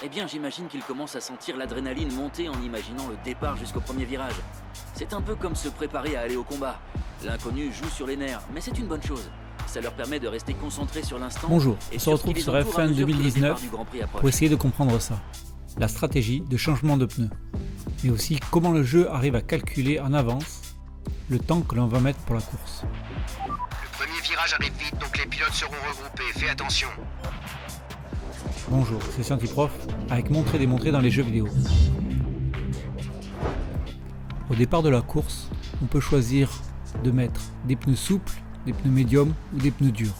Eh bien, j'imagine qu'il commence à sentir l'adrénaline monter en imaginant le départ jusqu'au premier virage. C'est un peu comme se préparer à aller au combat. L'inconnu joue sur les nerfs, mais c'est une bonne chose. Ça leur permet de rester concentrés sur l'instant. Bonjour, et on se sur ce qui retrouve les sur entoure à F1 mesure que le départ 2019 du Grand Prix approche. pour essayer de comprendre ça. La stratégie de changement de pneus, mais aussi comment le jeu arrive à calculer en avance le temps que l'on va mettre pour la course. Le premier virage arrive vite, donc les pilotes seront regroupés. Fais attention. Bonjour, c'est Scientiprof avec montré démontré dans les jeux vidéo. Au départ de la course, on peut choisir de mettre des pneus souples, des pneus médiums ou des pneus durs.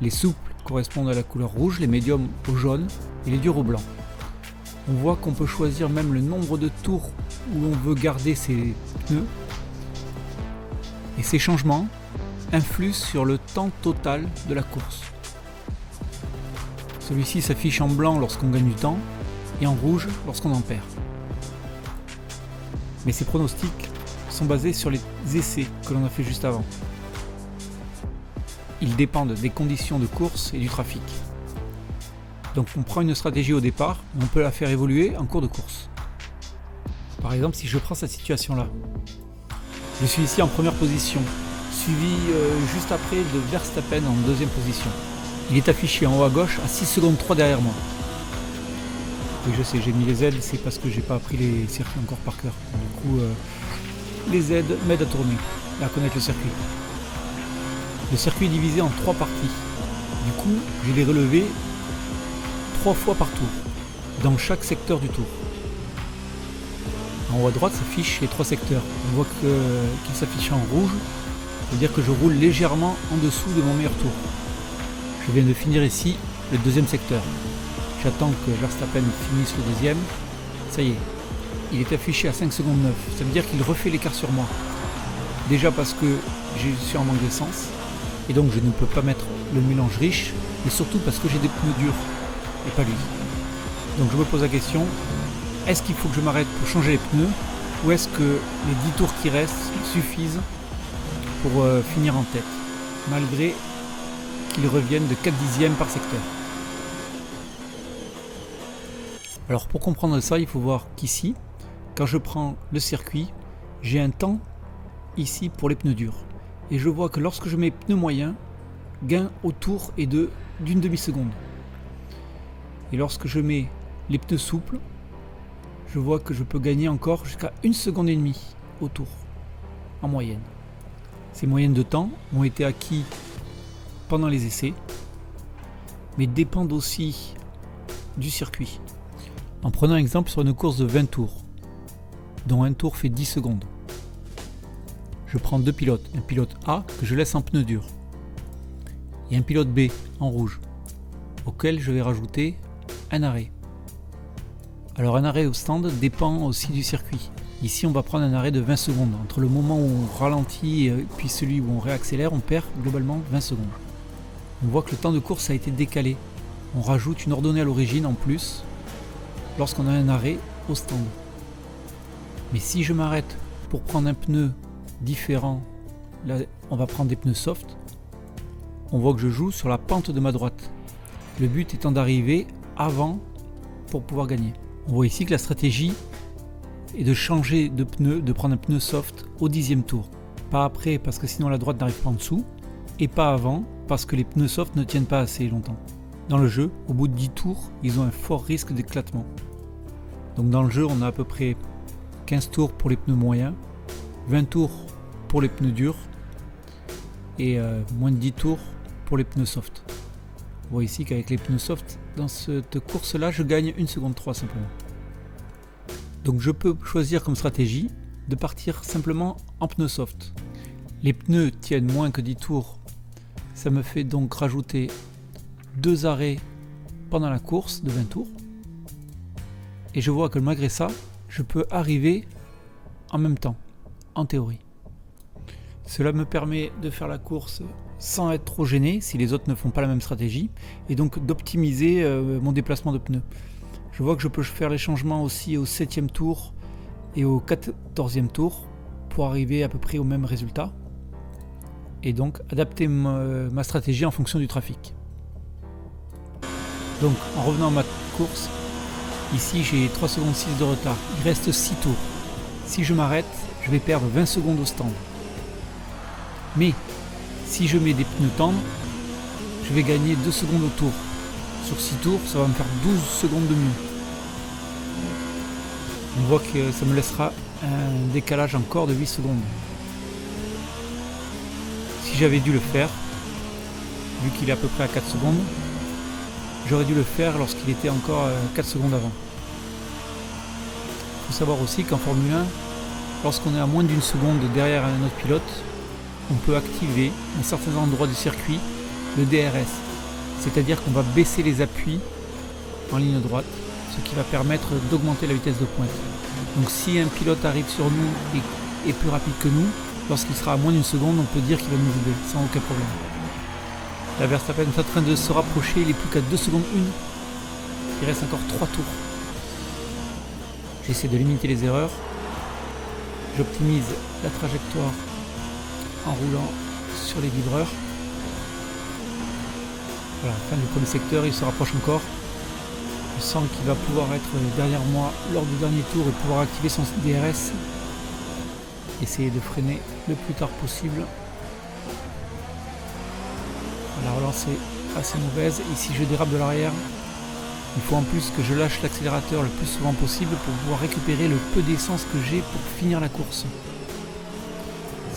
Les souples correspondent à la couleur rouge, les médiums au jaune et les durs au blanc. On voit qu'on peut choisir même le nombre de tours où on veut garder ces pneus. Et ces changements influent sur le temps total de la course. Celui-ci s'affiche en blanc lorsqu'on gagne du temps et en rouge lorsqu'on en perd. Mais ces pronostics sont basés sur les essais que l'on a fait juste avant. Ils dépendent des conditions de course et du trafic. Donc on prend une stratégie au départ, mais on peut la faire évoluer en cours de course. Par exemple, si je prends cette situation-là, je suis ici en première position, suivi juste après de Verstappen en deuxième position. Il est affiché en haut à gauche à 6 secondes 3 derrière moi. Oui, je sais, j'ai mis les aides, c'est parce que j'ai pas appris les circuits encore par cœur. Du coup, les aides m'aident à tourner, à connaître le circuit. Le circuit est divisé en 3 parties. Du coup, je l'ai relevé 3 fois par tour, dans chaque secteur du tour. En haut à droite s'affichent les 3 secteurs. On voit qu'il s'affiche en rouge, ça veut dire que je roule légèrement en dessous de mon meilleur tour. Je viens de finir ici le deuxième secteur. J'attends que Verstappen finisse le deuxième. Ça y est, il est affiché à 5 secondes 9. Ça veut dire qu'il refait l'écart sur moi. Déjà parce que je suis en manque d'essence, et donc je ne peux pas mettre le mélange riche, mais surtout parce que j'ai des pneus durs, et pas lui. Donc je me pose la question, est-ce qu'il faut que je m'arrête pour changer les pneus, ou est-ce que les 10 tours qui restent suffisent pour finir en tête, malgré qu'ils reviennent de 4 dixièmes par secteur. Alors pour comprendre ça, il faut voir qu'ici, quand je prends le circuit, j'ai un temps ici pour les pneus durs. Et je vois que lorsque je mets pneus moyens, gain au tour est d'une demi-seconde. Et lorsque je mets les pneus souples, je vois que je peux gagner encore jusqu'à 1 seconde et demie au tour, en moyenne. Ces moyennes de temps ont été acquis pendant les essais, mais dépendent aussi du circuit. En prenant exemple sur une course de 20 tours, dont un tour fait 10 secondes. Je prends 2 pilotes, un pilote A que je laisse en pneu dur, et un pilote B en rouge, auquel je vais rajouter un arrêt. Alors un arrêt au stand dépend aussi du circuit. Ici on va prendre un arrêt de 20 secondes. Entre le moment où on ralentit et puis celui où on réaccélère, on perd globalement 20 secondes. On voit que le temps de course a été décalé. On rajoute une ordonnée à l'origine en plus lorsqu'on a un arrêt au stand. Mais si je m'arrête pour prendre un pneu différent, là on va prendre des pneus soft, on voit que je joue sur la pente de ma droite. Le but étant d'arriver avant pour pouvoir gagner. On voit ici que la stratégie est de changer de pneu, de prendre un pneu soft au 10e tour. Pas après parce que sinon la droite n'arrive pas en dessous, et pas avant parce que les pneus soft ne tiennent pas assez longtemps. Dans le jeu, au bout de 10 tours, ils ont un fort risque d'éclatement. Donc dans le jeu, on a à peu près 15 tours pour les pneus moyens, 20 tours pour les pneus durs et moins de 10 tours pour les pneus soft. On voit ici qu'avec les pneus soft, dans cette course-là, je gagne 1 seconde 3 simplement. Donc je peux choisir comme stratégie de partir simplement en pneus soft. Les pneus tiennent moins que 10 tours, ça me fait donc rajouter 2 arrêts pendant la course de 20 tours. Et je vois que malgré ça, je peux arriver en même temps, en théorie. Cela me permet de faire la course sans être trop gêné si les autres ne font pas la même stratégie, et donc d'optimiser mon déplacement de pneus. Je vois que je peux faire les changements aussi au 7e tour et au 14e tour pour arriver à peu près au même résultat, et donc adapter ma stratégie en fonction du trafic. Donc en revenant à ma course, Ici j'ai 3 secondes 6 de retard. Il reste 6 tours. Si je m'arrête, je vais perdre 20 secondes au stand. Mais si je mets des pneus tendres, je vais gagner 2 secondes au tour. Sur 6 tours, ça va me faire 12 secondes de mieux. On voit que ça me laissera un décalage encore de 8 secondes. Si j'avais dû le faire, vu qu'il est à peu près à 4 secondes, j'aurais dû le faire lorsqu'il était encore 4 secondes avant. Il faut savoir aussi qu'en Formule 1, lorsqu'on est à moins d'une seconde derrière un autre pilote, on peut activer à certains endroits du circuit le DRS. C'est-à-dire qu'on va baisser les appuis en ligne droite, ce qui va permettre d'augmenter la vitesse de pointe. Donc si un pilote arrive sur nous et est plus rapide que nous, lorsqu'il sera à moins d'une seconde, on peut dire qu'il va nous doubler sans aucun problème. La Verstappen est en train de se rapprocher, il est plus qu'à 2 secondes 1. Il reste encore 3 tours. J'essaie de limiter les erreurs. J'optimise la trajectoire en roulant sur les vibreurs. Voilà, fin du premier secteur, il se rapproche encore. Je sens qu'il va pouvoir être derrière moi lors du dernier tour et pouvoir activer son DRS. Essayer de freiner le plus tard possible. La relance est assez mauvaise. Ici je dérape de l'arrière. Il faut en plus que je lâche l'accélérateur le plus souvent possible pour pouvoir récupérer le peu d'essence que j'ai pour finir la course.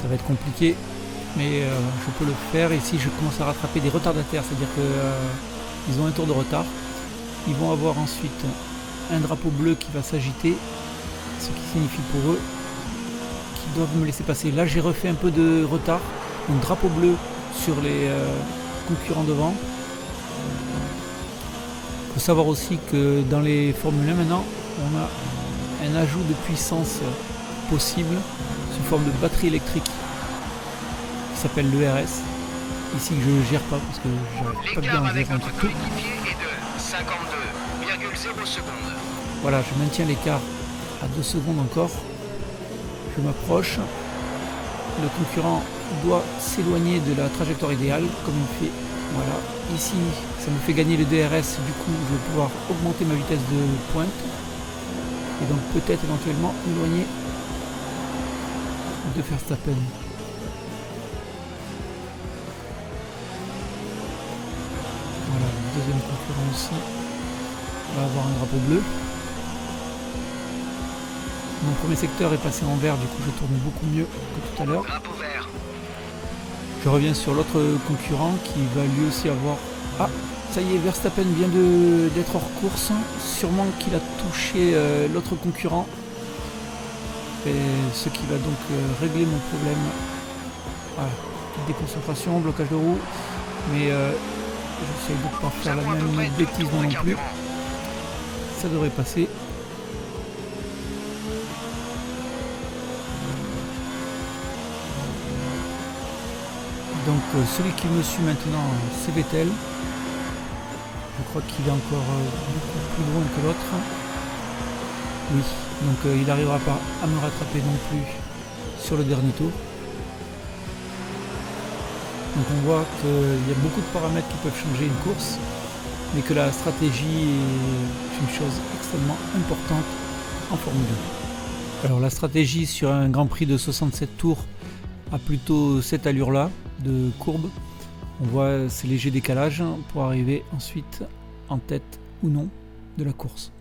Ça va être compliqué, mais je peux le faire. Ici je commence à rattraper des retardataires, c'est-à-dire qu'ils ont un tour de retard. Ils vont avoir ensuite un drapeau bleu qui va s'agiter, ce qui signifie pour eux qu'ils doivent me laisser passer. Là j'ai refait un peu de retard, donc drapeau bleu sur les concurrents devant. Il faut savoir aussi que dans les Formule 1 maintenant, on a un ajout de puissance possible sous forme de batterie électrique qui s'appelle l'ERS. Ici je ne gère pas parce que j'arrive pas bien à gérer un tout. Voilà, je maintiens l'écart à 2 secondes encore. Je m'approche. Le concurrent doit s'éloigner de la trajectoire idéale comme il fait. Voilà, ici ça me fait gagner le DRS, du coup je vais pouvoir augmenter ma vitesse de pointe et donc peut-être éventuellement m'éloigner de Verstappen. Voilà, le deuxième concurrent aussi va avoir un drapeau bleu. Mon premier secteur est passé en vert, du coup je tourne beaucoup mieux que tout à l'heure. Je reviens sur l'autre concurrent qui va lui aussi avoir... Ah, ça y est, Verstappen vient d'être hors course. Sûrement qu'il a touché l'autre concurrent. Et ce qui va donc régler mon problème. Voilà, petite déconcentration, blocage de roue. Mais j'essaie de ne pas faire la même bêtise non plus. Ça devrait passer. Donc celui qui me suit maintenant, c'est Vettel. Je crois qu'il est encore beaucoup plus loin que l'autre. Oui, donc il n'arrivera pas à me rattraper non plus sur le dernier tour. Donc on voit qu'il y a beaucoup de paramètres qui peuvent changer une course, mais que la stratégie est une chose extrêmement importante en Formule 1. Alors la stratégie sur un Grand Prix de 67 tours a plutôt cette allure-là de courbe. On voit ces légers décalages pour arriver ensuite en tête ou non de la course.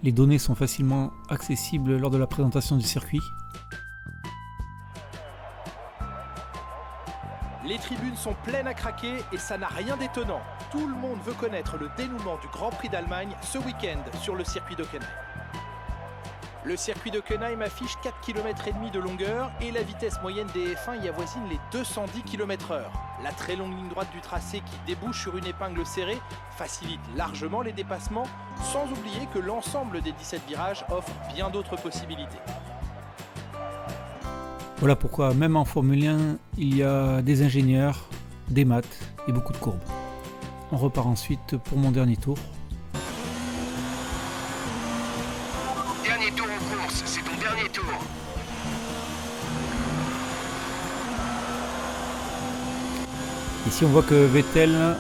Les données sont facilement accessibles lors de la présentation du circuit. Les tribunes sont pleines à craquer et ça n'a rien d'étonnant. Tout le monde veut connaître le dénouement du Grand Prix d'Allemagne ce week-end sur le circuit d'Hockenheim. Le circuit d'Hockenheim affiche 4,5 km de longueur et la vitesse moyenne des F1 y avoisine les 210 km/h. La très longue ligne droite du tracé qui débouche sur une épingle serrée facilite largement les dépassements, sans oublier que l'ensemble des 17 virages offre bien d'autres possibilités. Voilà pourquoi même en Formule 1, il y a des ingénieurs, des maths et beaucoup de courbes. On repart ensuite pour mon dernier tour. Dernier tour en course, c'est ton dernier tour. Ici on voit que Vettel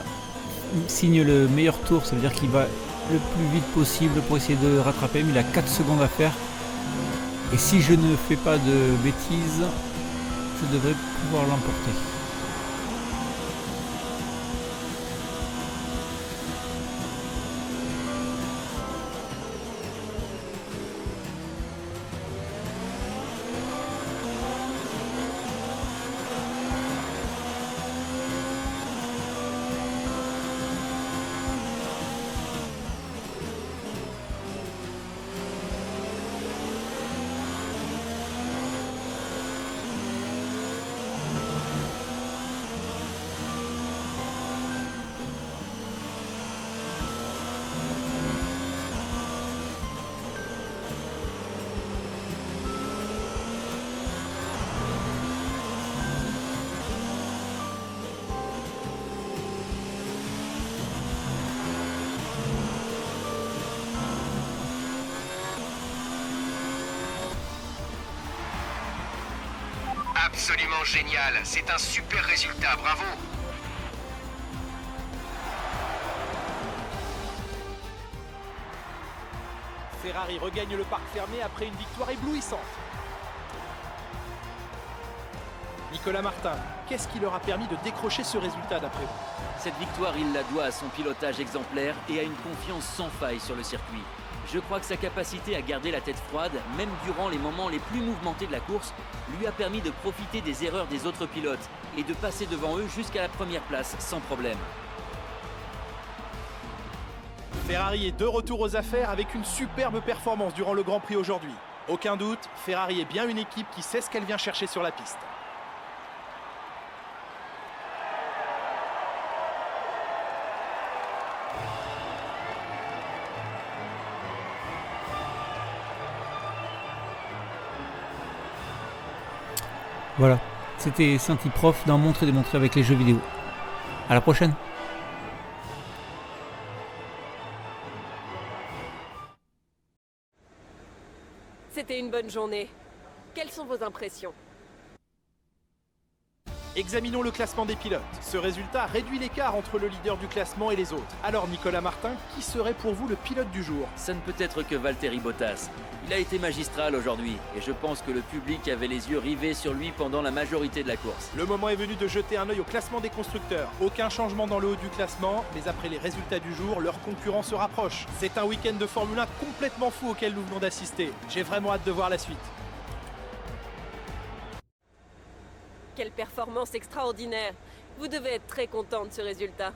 signe le meilleur tour, ça veut dire qu'il va le plus vite possible pour essayer de rattraper, mais il a 4 secondes à faire. Et si je ne fais pas de bêtises, je devrais pouvoir l'emporter. Absolument génial, c'est un super résultat, bravo. Ferrari regagne le parc fermé après une victoire éblouissante. Nicolas Martin, qu'est-ce qui leur a permis de décrocher ce résultat d'après vous? Cette victoire, il la doit à son pilotage exemplaire et à une confiance sans faille sur le circuit. Je crois que sa capacité à garder la tête froide, même durant les moments les plus mouvementés de la course, lui a permis de profiter des erreurs des autres pilotes et de passer devant eux jusqu'à la première place sans problème. Ferrari est de retour aux affaires avec une superbe performance durant le Grand Prix aujourd'hui. Aucun doute, Ferrari est bien une équipe qui sait ce qu'elle vient chercher sur la piste. Voilà, c'était Sainty Prof d'en montrer et démontrer avec les jeux vidéo. À la prochaine. C'était une bonne journée. Quelles sont vos impressions? Examinons le classement des pilotes. Ce résultat réduit l'écart entre le leader du classement et les autres. Alors Nicolas Martin, qui serait pour vous le pilote du jour? Ça ne peut être que Valtteri Bottas. Il a été magistral aujourd'hui et je pense que le public avait les yeux rivés sur lui pendant la majorité de la course. Le moment est venu de jeter un œil au classement des constructeurs. Aucun changement dans le haut du classement, mais après les résultats du jour, leurs concurrents se rapprochent. C'est un week-end de Formule 1 complètement fou auquel nous venons d'assister. J'ai vraiment hâte de voir la suite. Quelle performance extraordinaire! Vous devez être très content de ce résultat.